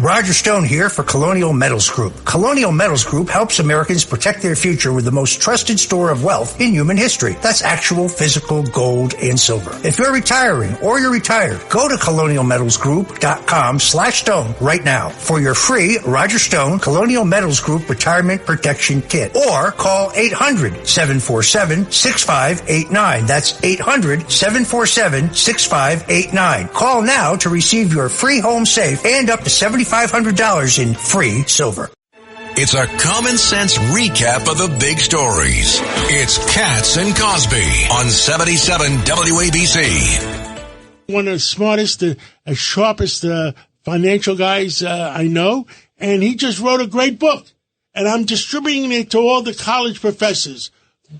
Roger Stone here for Colonial Metals Group. Colonial Metals Group helps Americans protect their future with the most trusted store of wealth in human history. That's actual physical gold and silver. If you're retiring or you're retired, go to colonialmetalsgroup.com/stone right now for your free Roger Stone Colonial Metals Group Retirement Protection Kit. Or call 800-747-6589. That's 800-747-6589. Call now to receive your free home safe and up to $7,500 in free silver. It's a common sense recap of the big stories. It's Katz and Cosby on 77 WABC. One of the smartest, sharpest financial guys I know, and he just wrote a great book. And I'm distributing it to all the college professors.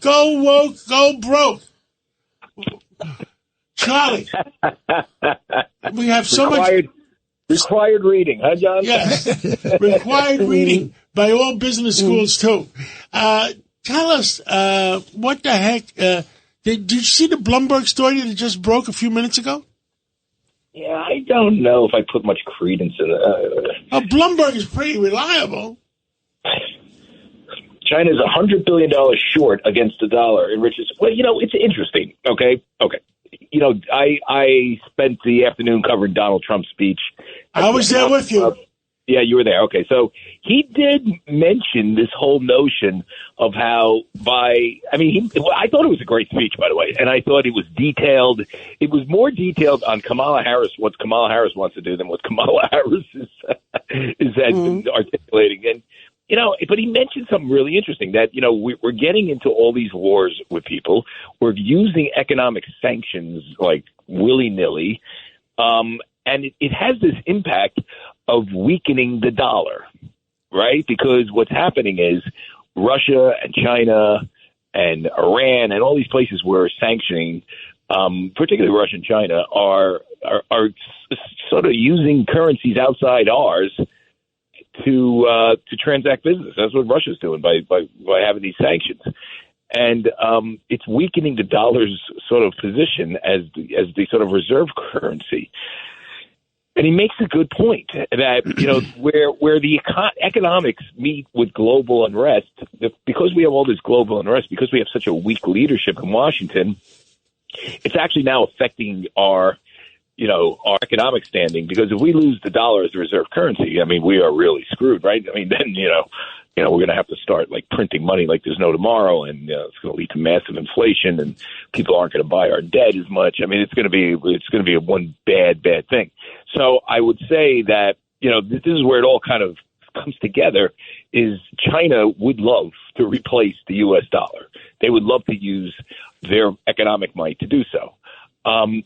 Go woke, go broke. Charlie, we have so much... Required reading, huh, John? Yes, required reading by all business schools, too. Tell us, what the heck, did you see the Bloomberg story that just broke a few minutes ago? Yeah, I don't know if I put much credence in it. Bloomberg is pretty reliable. China's $100 billion short against the dollar in riches. Well, it's interesting, okay? I spent the afternoon covering Donald Trump's speech. I was there with you. Yeah, you were there. Okay, so he did mention this whole notion of how I thought it was a great speech, by the way, and I thought it was detailed. It was more detailed on Kamala Harris, what Kamala Harris wants to do than what Kamala Harris is articulating. And, but he mentioned something really interesting that, we're getting into all these wars with people. We're using economic sanctions like willy-nilly. And it has this impact of weakening the dollar, right? Because what's happening is Russia and China and Iran and all these places we're sanctioning, particularly Russia and China, are sort of using currencies outside ours to transact business. That's what Russia's doing by having these sanctions. And it's weakening the dollar's sort of position as the sort of reserve currency. And he makes a good point that, where the economics meet with global unrest, because we have all this global unrest, because we have such a weak leadership in Washington, it's actually now affecting our economic standing, because if we lose the dollar as the reserve currency, we are really screwed, right? Then, we're going to have to start printing money like there's no tomorrow, and it's going to lead to massive inflation, and people aren't going to buy our debt as much. It's going to be a one bad thing. So I would say that, this is where it all kind of comes together, is China would love to replace the U.S. dollar. They would love to use their economic might to do so.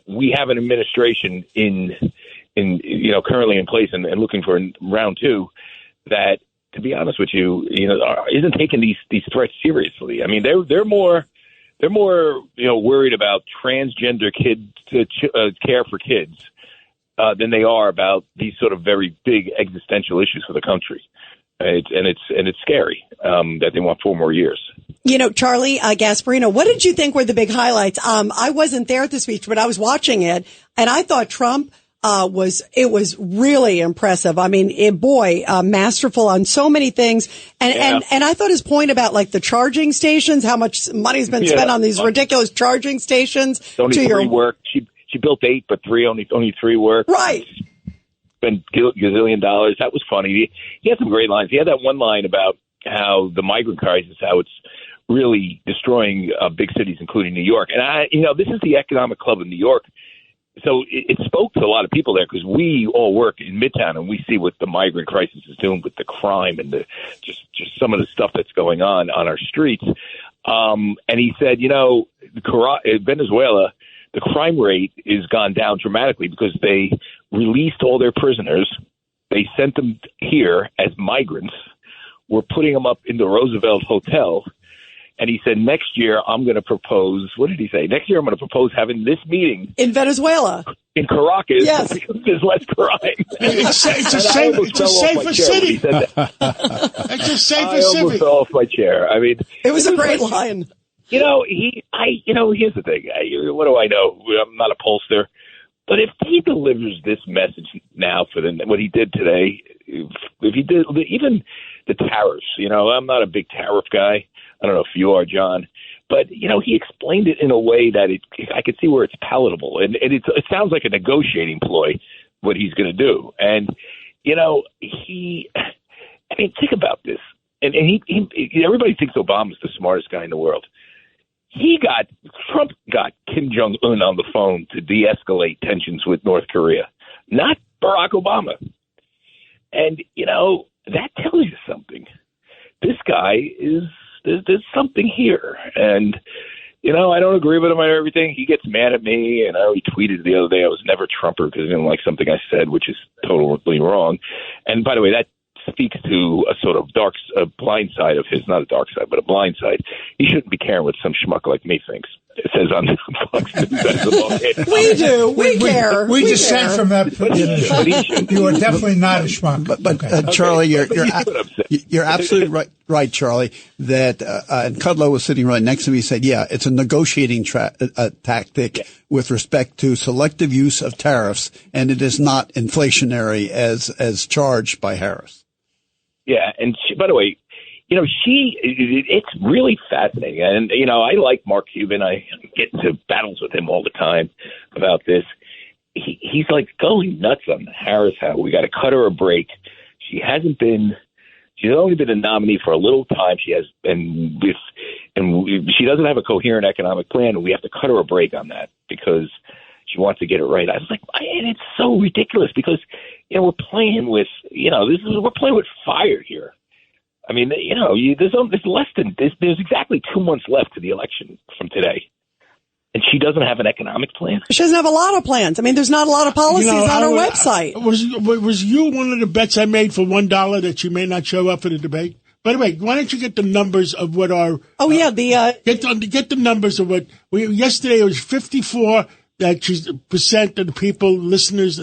We have an administration currently in place and looking for round two that, to be honest with you, isn't taking these threats seriously. They're more worried about transgender care for kids than they are about these sort of very big existential issues for the country. It's scary that they want 4 more years. Charlie Gasparino, what did you think were the big highlights? I wasn't there at the speech, but I was watching it, and I thought Trump was really impressive. Masterful on so many things. And I thought his point about the charging stations, how much money's been spent on these ridiculous charging stations. Only 3 work. She built 8, but only 3 work. Right. Spent gazillion dollars. That was funny. He had some great lines. He had that one line about how the migrant crisis, how it's really destroying big cities, including New York. And this is the Economic Club of New York. So it spoke to a lot of people there, because we all work in Midtown and we see what the migrant crisis is doing with the crime and the just some of the stuff that's going on our streets. And he said, Venezuela, the crime rate is gone down dramatically because they released all their prisoners. They sent them here as migrants. We're putting them up in the Roosevelt Hotel. And he said, next year, I'm going to propose, what did he say? Next year, I'm going to propose having this meeting in Venezuela, in Caracas, yes, because there's less crime. It's a safer city. It's a safer city. I almost fell off my chair. It was a great line. Here's the thing. What do I know? I'm not a pollster. But if he delivers this message now what he did today, if he did even the tariffs, I'm not a big tariff guy. I don't know if you are, John, but he explained it in a way that I could see where it's palatable, and it sounds like a negotiating ploy what he's going to do. And think about this, and everybody thinks Obama's the smartest guy in the world. Trump got Kim Jong-un on the phone to de-escalate tensions with North Korea, not Barack Obama. And, that tells you something. This guy there's something here. And, I don't agree with him on everything. He gets mad at me. And he tweeted the other day I was never Trumper because he didn't like something I said, which is totally wrong. And by the way, that speaks to a sort of blind side of his, not a dark side, but a blind side. He shouldn't be caring what some schmuck like me thinks. It says on Fox News. We do. We care. We dissent from that. You are definitely not a schmuck. But Charlie, you're absolutely right, Charlie. That and Kudlow was sitting right next to me. He said, "Yeah, it's a negotiating tactic with respect to selective use of tariffs, and it is not inflationary as charged by Harris." Yeah, and by the way, it's really fascinating. And, I like Mark Cuban. I get into battles with him all the time about this. He's like going nuts on Harris, how we got to cut her a break. She's only been a nominee for a little time. She doesn't have a coherent economic plan. And we have to cut her a break on that because she wants to get it right. I was like, and it's so ridiculous because, we're playing with, we're playing with fire here. I mean, there's exactly 2 months left to the election from today. And she doesn't have an economic plan? She doesn't have a lot of plans. I mean, there's not a lot of policies on her website. Was you one of the bets I made for $1 that she may not show up for the debate? By the way, why don't you get the numbers of what our... get the numbers of what... yesterday it was 54 that she's percent of the people, listeners,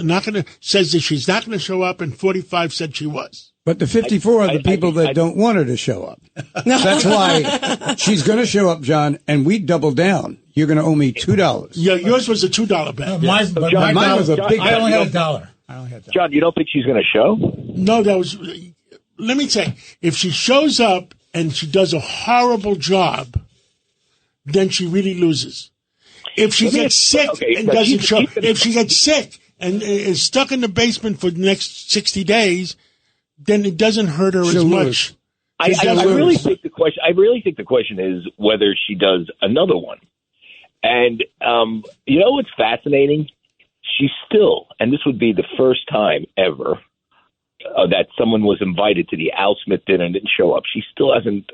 says that she's not going to show up, and 45 said she was. But the 54 are the people that don't want her to show up. That's why she's going to show up, John, and we double down. You're going to owe me $2. Yeah, yours was a $2 bet. Mine was a big. I only had $1. John, you don't think she's going to show? No, let me say, if she shows up and she does a horrible job, then she really loses. If she gets sick and doesn't show, if she gets sick and is stuck in the basement for the next 60 days, then it doesn't hurt her as much. I really think the question is whether she does another one. And what's fascinating? She's still, and this would be the first time ever that someone was invited to the Al Smith dinner and didn't show up. She still hasn't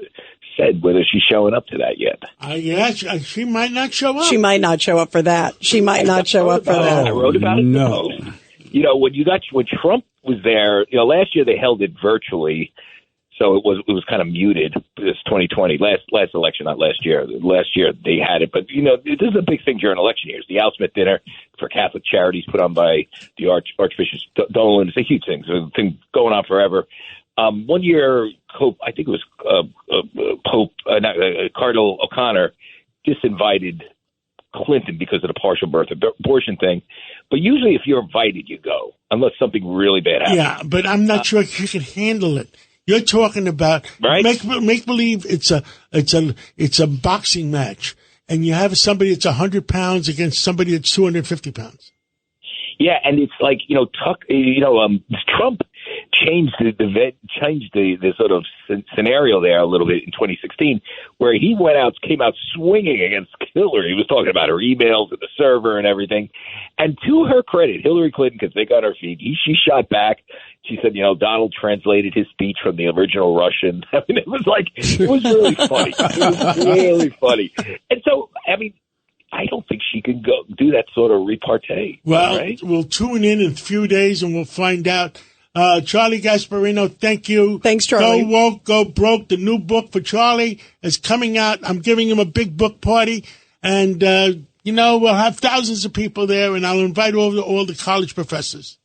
said whether she's showing up to that yet. She might not show up. She might not show up for that. I wrote about it. No. When Trump was there, last year they held it virtually, so it was kind of muted. This 2020 last election, not last year. Last year they had it, but this is a big thing during election years. The Al Smith dinner for Catholic charities put on by the Archbishop Dolan. It's a huge thing. It's a thing going on forever. One year, I think it was Cardinal O'Connor disinvited Clinton because of the partial birth abortion thing. But usually if you're invited, you go, unless something really bad happens. Yeah, but I'm not sure she can handle it. You're talking about make believe it's a boxing match, and you have somebody that's 100 pounds against somebody that's 250 pounds. Yeah, and it's like Trump changed the sort of scenario there a little bit in 2016, where he came out swinging against Hillary. He was talking about her emails and the server and everything. And to her credit, Hillary Clinton could think on her feet. She shot back. She said, Donald translated his speech from the original Russian. I mean, it was really funny. It was really funny. And so, I don't think she can go do that sort of repartee. Well, right? We'll tune in a few days and we'll find out. Charlie Gasparino, thank you. Thanks, Charlie. Go Woke, Go Broke. The new book for Charlie is coming out. I'm giving him a big book party. And, we'll have thousands of people there, and I'll invite all the college professors.